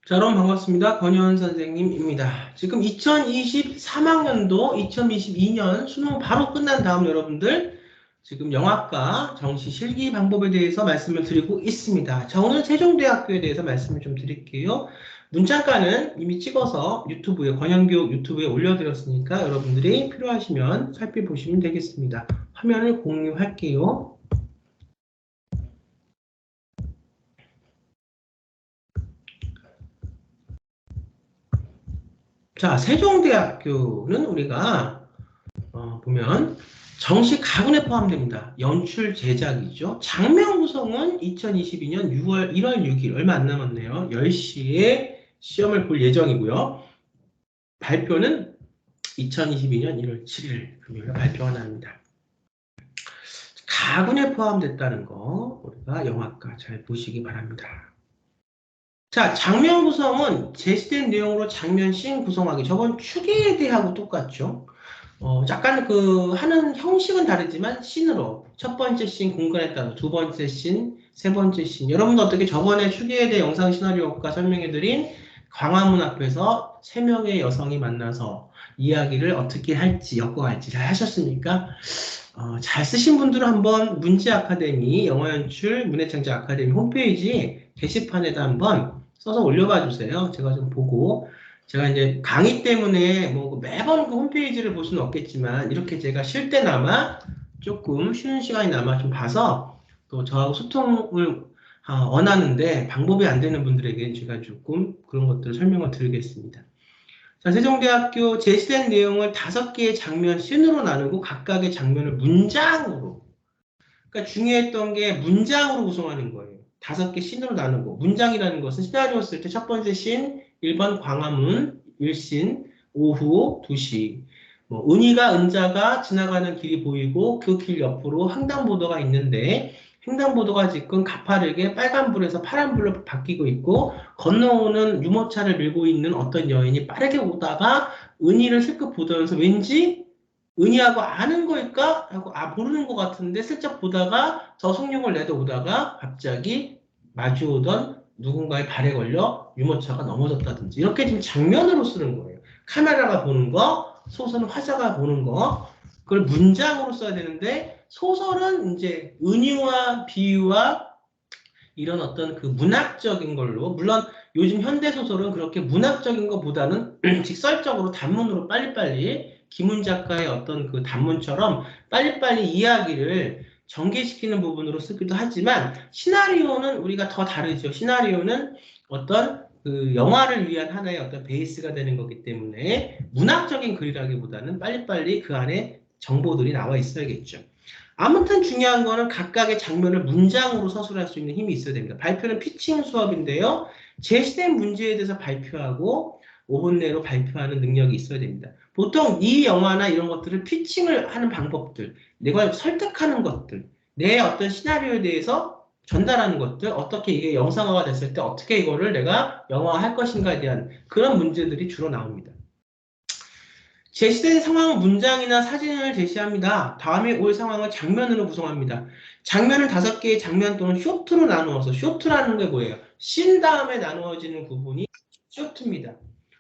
자, 여러분 반갑습니다. 권현 선생님입니다. 지금 2023학년도 2022년 수능 바로 끝난 다음 여러분들 지금 영어과 정시 실기 방법에 대해서 말씀을 드리고 있습니다. 자, 오늘 세종대학교에 대해서 말씀을 좀 드릴게요. 문장가는 이미 찍어서 유튜브에 권현교육 유튜브에 올려드렸으니까 여러분들이 필요하시면 살펴보시면 되겠습니다. 화면을 공유할게요. 자, 세종대학교는 우리가 보면 정시 가군에 포함됩니다. 연출 제작이죠. 장면 구성은 2022년 1월 6일 얼마 안 남았네요. 10시에 시험을 볼 예정이고요. 발표는 2022년 1월 7일 금요일에 발표가 납니다. 가군에 포함됐다는 거 우리가 영화과 잘 보시기 바랍니다. 자, 장면 구성은 제시된 내용으로 장면 씬 구성하기. 저번 추계대하고 똑같죠. 약간 하는 형식은 다르지만 씬으로 첫 번째 씬 공간에 따라 두 번째 씬, 세 번째 씬. 여러분도 어떻게 저번에 추계대 영상 시나리오과 설명해드린 광화문 앞에서 3명의 여성이 만나서 이야기를 어떻게 할지 엮어갈지 잘 하셨습니까? 잘 쓰신 분들은 한번 문지 아카데미 영어연출 문해창작 아카데미 홈페이지 게시판에다 한번 써서 올려봐 주세요. 제가 좀 보고 제가 이제 강의 때문에 뭐 매번 그 홈페이지를 볼 수는 없겠지만 이렇게 제가 쉴 때나마 조금 쉬는 시간이 남아 좀 봐서 또 저하고 소통을 원하는데 방법이 안 되는 분들에게 제가 조금 그런 것들을 설명을 드리겠습니다. 자, 세종대학교 제시된 내용을 5개의 장면 씬으로 나누고 각각의 장면을 문장으로, 그러니까 중요했던 게 문장으로 구성하는 거예요. 5개 씬으로 나누고, 문장이라는 것은 시나리오 쓸 때 첫 번째 씬 1번 광화문 1씬 오후 2시 은희가 은자가 지나가는 길이 보이고 그 길 옆으로 횡단보도가 있는데 횡단보도가 지금 가파르게 빨간불에서 파란불로 바뀌고 있고 건너오는 유모차를 밀고 있는 어떤 여인이 빠르게 오다가 은희를 슬쩍 보면서 왠지 은희하고 아는 거일까? 하고 모르는 것 같은데 슬쩍 보다가 저속력을 내도 오다가 갑자기 마주오던 누군가의 발에 걸려 유모차가 넘어졌다든지 이렇게 지금 장면으로 쓰는 거예요. 카메라가 보는 거, 소설은 화자가 보는 거, 그걸 문장으로 써야 되는데 소설은 이제 은유와 비유와 이런 어떤 그 문학적인 걸로, 물론 요즘 현대소설은 그렇게 문학적인 것보다는 직설적으로 단문으로 빨리빨리 김훈 작가의 어떤 그 단문처럼 빨리빨리 이야기를 전개시키는 부분으로 쓰기도 하지만 시나리오는 우리가 더 다르죠. 시나리오는 어떤 그 영화를 위한 하나의 어떤 베이스가 되는 거기 때문에 문학적인 글이라기보다는 빨리빨리 그 안에 정보들이 나와 있어야겠죠. 아무튼 중요한 거는 각각의 장면을 문장으로 서술할 수 있는 힘이 있어야 됩니다. 발표는 피칭 수업인데요. 제시된 문제에 대해서 발표하고 5분 내로 발표하는 능력이 있어야 됩니다. 보통 이 영화나 이런 것들을 피칭을 하는 방법들, 내가 설득하는 것들, 내 어떤 시나리오에 대해서 전달하는 것들, 어떻게 이게 영상화가 됐을 때 어떻게 이거를 내가 영화화할 것인가에 대한 그런 문제들이 주로 나옵니다. 제시된 상황은 문장이나 사진을 제시합니다. 다음에 올 상황을 장면으로 구성합니다. 장면을 5개의 장면 또는 쇼트로 나누어서, 쇼트라는 게 뭐예요? 씬 다음에 나누어지는 부분이 쇼트입니다.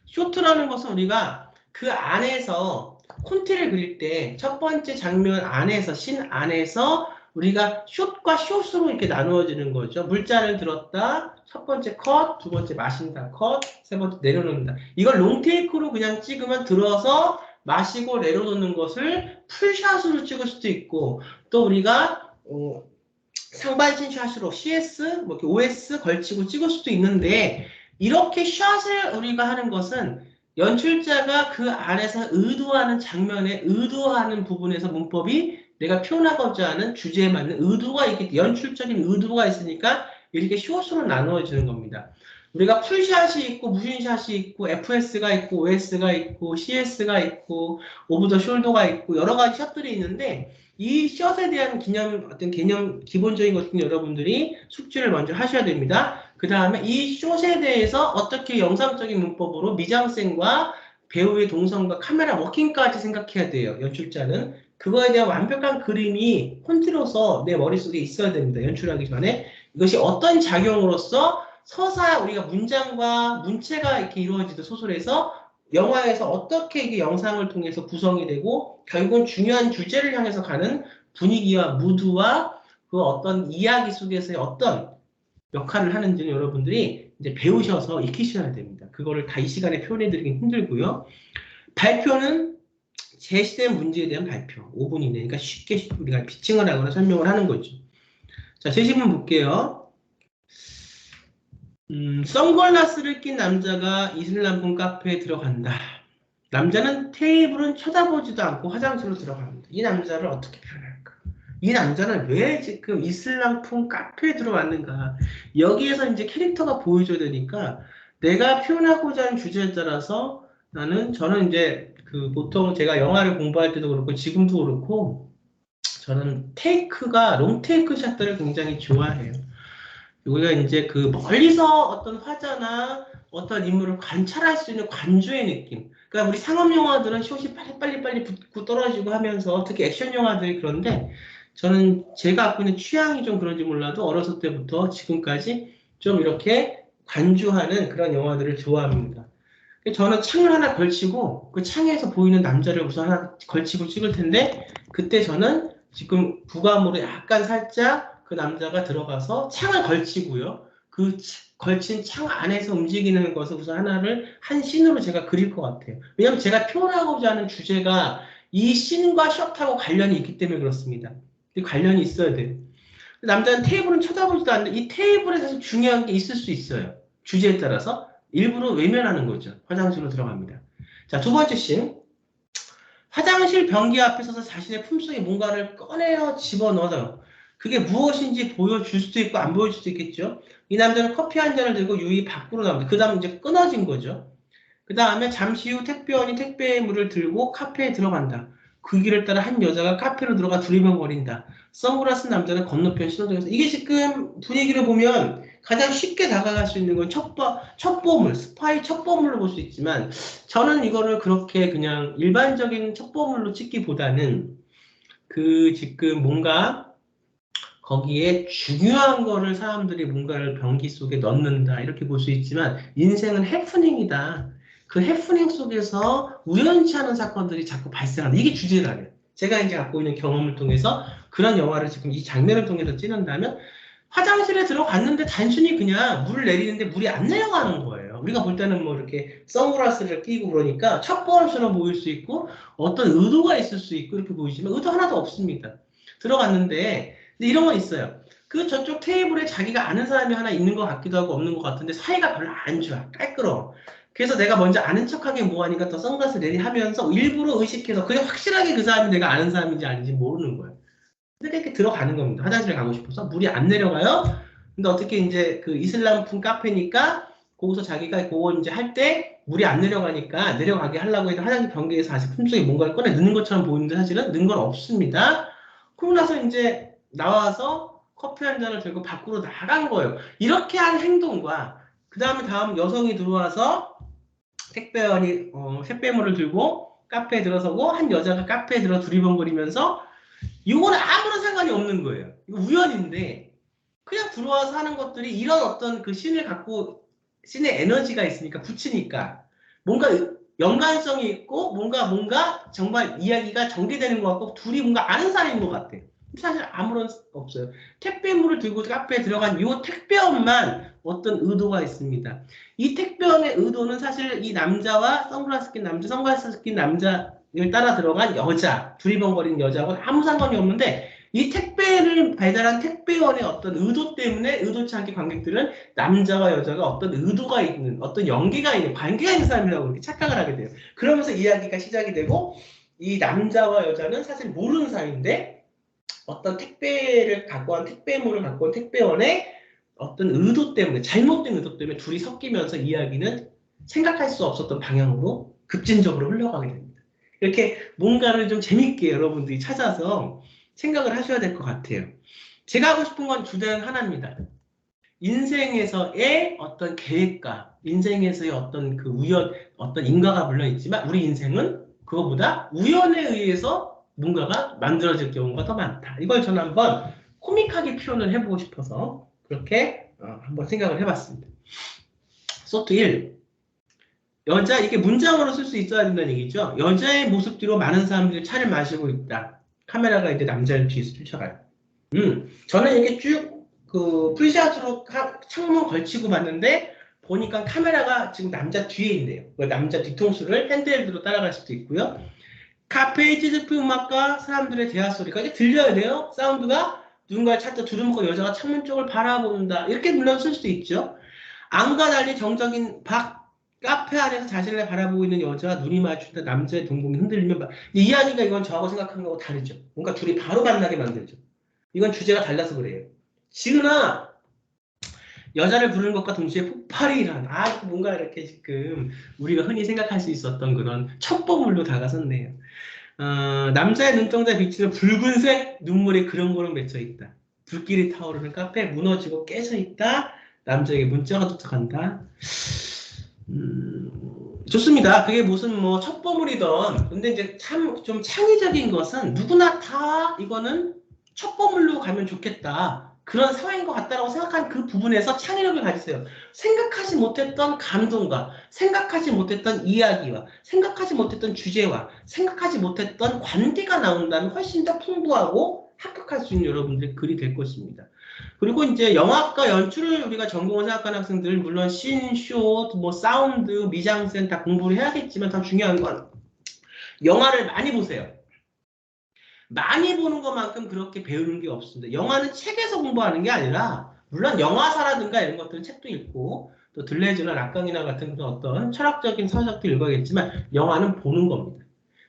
쇼트라는 것은 우리가 그 안에서 콘티를 그릴 때 첫 번째 장면 안에서, 씬 안에서 우리가 숏과 숏으로 이렇게 나누어지는 거죠. 물자를 들었다, 첫 번째 컷, 두 번째 마신다 컷, 세 번째 내려놓는다. 이걸 롱테이크로 그냥 찍으면 들어서 마시고 내려놓는 것을 풀샷으로 찍을 수도 있고, 또 우리가 상반신 샷으로 CS, 뭐 OS 걸치고 찍을 수도 있는데, 이렇게 샷을 우리가 하는 것은 연출자가 그 안에서 의도하는 장면에 의도하는 부분에서 문법이 내가 표현하고자 하는 주제에 맞는 의도가 있기, 연출적인 의도가 있으니까 이렇게 숏으로 나누어지는 겁니다. 우리가 풀샷이 있고 무신샷이 있고 FS가 있고 OS가 있고 CS가 있고 오브 더 숄더가 있고 여러 가지 샷들이 있는데 이 샷에 대한 어떤 개념 기본적인 것은 여러분들이 숙지를 먼저 하셔야 됩니다. 그 다음에 이 숏에 대해서 어떻게 영상적인 문법으로 미장센과 배우의 동선과 카메라 워킹까지 생각해야 돼요. 연출자는. 그거에 대한 완벽한 그림이 콘티로서 내 머릿속에 있어야 됩니다. 연출하기 전에. 이것이 어떤 작용으로서 서사, 우리가 문장과 문체가 이렇게 이루어지는 소설에서 영화에서 어떻게 이게 영상을 통해서 구성이 되고 결국은 중요한 주제를 향해서 가는 분위기와 무드와 그 어떤 이야기 속에서의 어떤 역할을 하는지는 여러분들이 이제 배우셔서 익히셔야 됩니다. 그거를 다 이 시간에 표현해드리긴 힘들고요. 발표는 제시된 문제에 대한 발표. 5분 이내. 그러니까 쉽게 우리가 피칭을 하거나 설명을 하는 거죠. 자, 제시문 볼게요. 선글라스를 낀 남자가 이슬람권 카페에 들어간다. 남자는 테이블은 쳐다보지도 않고 화장실로 들어갑니다. 이 남자를 어떻게 표현할까? 이 남자는 왜 지금 이슬람풍 카페에 들어왔는가? 여기에서 이제 캐릭터가 보여줘야 되니까 내가 표현하고자 하는 주제에 따라서 저는 이제 그 보통 제가 영화를 공부할 때도 그렇고 지금도 그렇고 저는 롱 테이크 샷들을 굉장히 좋아해요. 우리가 이제 그 멀리서 어떤 화자나 어떤 인물을 관찰할 수 있는 관조의 느낌. 그러니까 우리 상업 영화들은 숏이 빨리 붙고 떨어지고 하면서 특히 액션 영화들이 그런데 저는 제가 갖고 있는 취향이 좀 그런지 몰라도 어렸을 때부터 지금까지 좀 이렇게 관조하는 그런 영화들을 좋아합니다. 저는 창을 하나 걸치고 그 창에서 보이는 남자를 우선 하나 걸치고 찍을 텐데 그때 저는 지금 부감으로 약간 살짝 그 남자가 들어가서 창을 걸치고요. 그 걸친 창 안에서 움직이는 것을 우선 한 씬으로 제가 그릴 것 같아요. 왜냐하면 제가 표현하고자 하는 주제가 이 씬과 숏하고 관련이 있기 때문에 그렇습니다. 관련이 있어야 돼요. 남자는 테이블은 쳐다보지도 않는데 이 테이블에 사실 중요한 게 있을 수 있어요. 주제에 따라서 일부러 외면하는 거죠. 화장실로 들어갑니다. 자, 두 번째 씬. 화장실 변기 앞에 서서 자신의 품속에 뭔가를 꺼내어 집어넣어요. 그게 무엇인지 보여줄 수도 있고 안 보여줄 수도 있겠죠. 이 남자는 커피 한 잔을 들고 유이 밖으로 나옵니다. 그 다음 이제 끊어진 거죠. 그 다음에 잠시 후 택배원이 택배물을 들고 카페에 들어간다. 그 길을 따라 한 여자가 카페로 들어가 두리번거린다. 선글라스 남자는 건너편 신호등에서 이게 지금 분위기를 보면 가장 쉽게 다가갈 수 있는 건 첩보물, 스파이 첩보물로 볼 수 있지만 저는 이거를 그렇게 그냥 일반적인 첩보물로 찍기보다는 그 지금 뭔가 거기에 중요한 거를 사람들이 뭔가를 변기 속에 넣는다 이렇게 볼 수 있지만 인생은 해프닝이다. 그 해프닝 속에서 우연치 않은 사건들이 자꾸 발생한다. 이게 주제라면 제가 이제 갖고 있는 경험을 통해서 그런 영화를 지금 이 장면을 통해서 찍는다면 화장실에 들어갔는데 단순히 그냥 물을 내리는데 물이 안 내려가는 거예요. 우리가 볼 때는 뭐 이렇게 선글라스를 끼고 그러니까 첩보원처럼 보일 수 있고 어떤 의도가 있을 수 있고 이렇게 보이지만 의도 하나도 없습니다. 들어갔는데 근데 이런 건 있어요. 그 저쪽 테이블에 자기가 아는 사람이 하나 있는 것 같기도 하고 없는 것 같은데 사이가 별로 안 좋아. 깔끔해. 그래서 내가 먼저 아는 척하게 뭐하니까 더 선글라스 내리하면서 일부러 의식해서 그게 확실하게 그 사람이 내가 아는 사람인지 아닌지 모르는 거예요. 근데 이렇게 들어가는 겁니다. 화장실에 가고 싶어서 물이 안 내려가요. 근데 어떻게 이제 그 이슬람풍 카페니까 거기서 자기가 그거 이제 할 때 물이 안 내려가니까 내려가게 하려고 해도 화장실 변기에서 아직 품속에 뭔가를 꺼내 넣는 것처럼 보이는데 사실은 넣은 건 없습니다. 그러고 나서 이제 나와서 커피 한 잔을 들고 밖으로 나간 거예요. 이렇게 한 행동과 그 다음 여성이 들어와서 택배원이 택배물을 들고 카페에 들어서고 한 여자가 카페에 들어 두리번거리면서 이거는 아무런 상관이 없는 거예요. 이거 우연인데 그냥 들어와서 하는 것들이 이런 어떤 그 씬의 에너지가 있으니까 붙이니까 뭔가 연관성이 있고 뭔가 정말 이야기가 전개되는 것 같고 둘이 뭔가 아는 사이인 것 같아. 사실 아무런 없어요. 택배물을 들고 카페에 들어간 이 택배원만 어떤 의도가 있습니다. 이 택배원의 의도는 사실 이 남자와 선글라스 낀 남자를 따라 들어간 여자, 두리번거리는 여자하고는 아무 상관이 없는데 이 택배를 배달한 택배원의 어떤 의도 때문에 의도치 않게 관객들은 남자와 여자가 어떤 의도가 있는, 어떤 연계가 있는, 관계가 있는 사람이라고 이렇게 착각을 하게 돼요. 그러면서 이야기가 시작이 되고 이 남자와 여자는 사실 모르는 사이인데 어떤 택배물을 갖고 온 택배원의 어떤 의도 때문에, 잘못된 의도 때문에 둘이 섞이면서 이야기는 생각할 수 없었던 방향으로 급진적으로 흘러가게 됩니다. 이렇게 뭔가를 좀 재밌게 여러분들이 찾아서 생각을 하셔야 될 것 같아요. 제가 하고 싶은 건 주제는 하나입니다. 인생에서의 어떤 계획과 인생에서의 어떤 그 어떤 인과가 물론 있지만 우리 인생은 그거보다 우연에 의해서 뭔가가 만들어질 경우가 더 많다. 이걸 저는 한번 코믹하게 표현을 해보고 싶어서 그렇게 한번 생각을 해봤습니다. 소트 1. 여자, 이게 문장으로 쓸 수 있어야 된다는 얘기죠. 여자의 모습 뒤로 많은 사람들이 차를 마시고 있다. 카메라가 이제 남자를 뒤에서 쫓아가요. 저는 이게 쭉 풀샷으로 창문 걸치고 봤는데 보니까 카메라가 지금 남자 뒤에 있네요. 남자 뒤통수를 핸드헬드로 따라갈 수도 있고요. 카페의 찌즈피 음악과 사람들의 대화 소리가 이게 들려야 돼요. 사운드가 누군가를 찾다 두루먹고 여자가 창문 쪽을 바라본다. 이렇게 불러쓸 수도 있죠. 안과 달리 정적인 카페 안에서 자신을 바라보고 있는 여자와 눈이 마주친다. 남자의 동공이 흔들리면 이야기가 이건 저하고 생각하는 거하고 다르죠. 뭔가 둘이 바로 만나게 만들죠. 이건 주제가 달라서 그래요. 지은아, 여자를 부르는 것과 동시에 폭발이 일어나. 뭔가 이렇게 지금 우리가 흔히 생각할 수 있었던 그런 첩보물로 다가섰네요. 남자의 눈동자에 비치는 붉은색 눈물이 그렁그렁 맺혀 있다. 불길이 타오르는 카페에 무너지고 깨져 있다. 남자에게 문자가 도착한다. 좋습니다. 그게 무슨 뭐 첩보물이던, 근데 이제 참 좀 창의적인 것은 누구나 다 이거는 첩보물로 가면 좋겠다. 그런 상황인 것 같다라고 생각한 그 부분에서 창의력을 가지세요. 생각하지 못했던 감동과 생각하지 못했던 이야기와 생각하지 못했던 주제와 생각하지 못했던 관계가 나온다면 훨씬 더 풍부하고 합격할 수 있는 여러분들의 글이 될 것입니다. 그리고 이제 영화과 연출을 우리가 전공을 생각하는 학생들은 물론 씬, 숏, 뭐 사운드, 미장센 다 공부를 해야겠지만 더 중요한 건 영화를 많이 보세요. 많이 보는 것만큼 그렇게 배우는 게 없습니다. 영화는 책에서 공부하는 게 아니라 물론 영화사라든가 이런 것들은 책도 읽고 또 들레즈나 락강이나 같은 그런 어떤 철학적인 서적도 읽어야겠지만 영화는 보는 겁니다.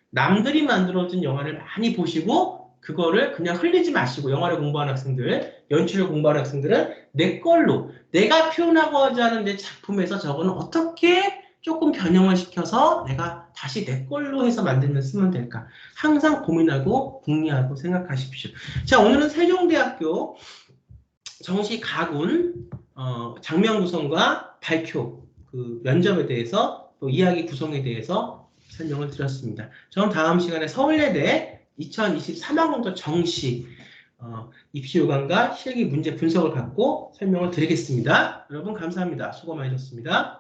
남들이 만들어준 영화를 많이 보시고 그거를 그냥 흘리지 마시고 영화를 공부하는 학생들, 연출을 공부하는 학생들은 내 걸로 내가 표현하고자 하는 내 작품에서 저거는 어떻게 조금 변형을 시켜서 내가 다시 내 걸로 해서 만들면 쓰면 될까? 항상 고민하고 궁리하고 생각하십시오. 자, 오늘은 세종대학교 정시 가군 장면 구성과 발표 그 면접에 대해서 또 이야기 구성에 대해서 설명을 드렸습니다. 저는 다음 시간에 서울예대 2023학년도 정시 입시 요강과 실기 문제 분석을 갖고 설명을 드리겠습니다. 여러분 감사합니다. 수고 많으셨습니다.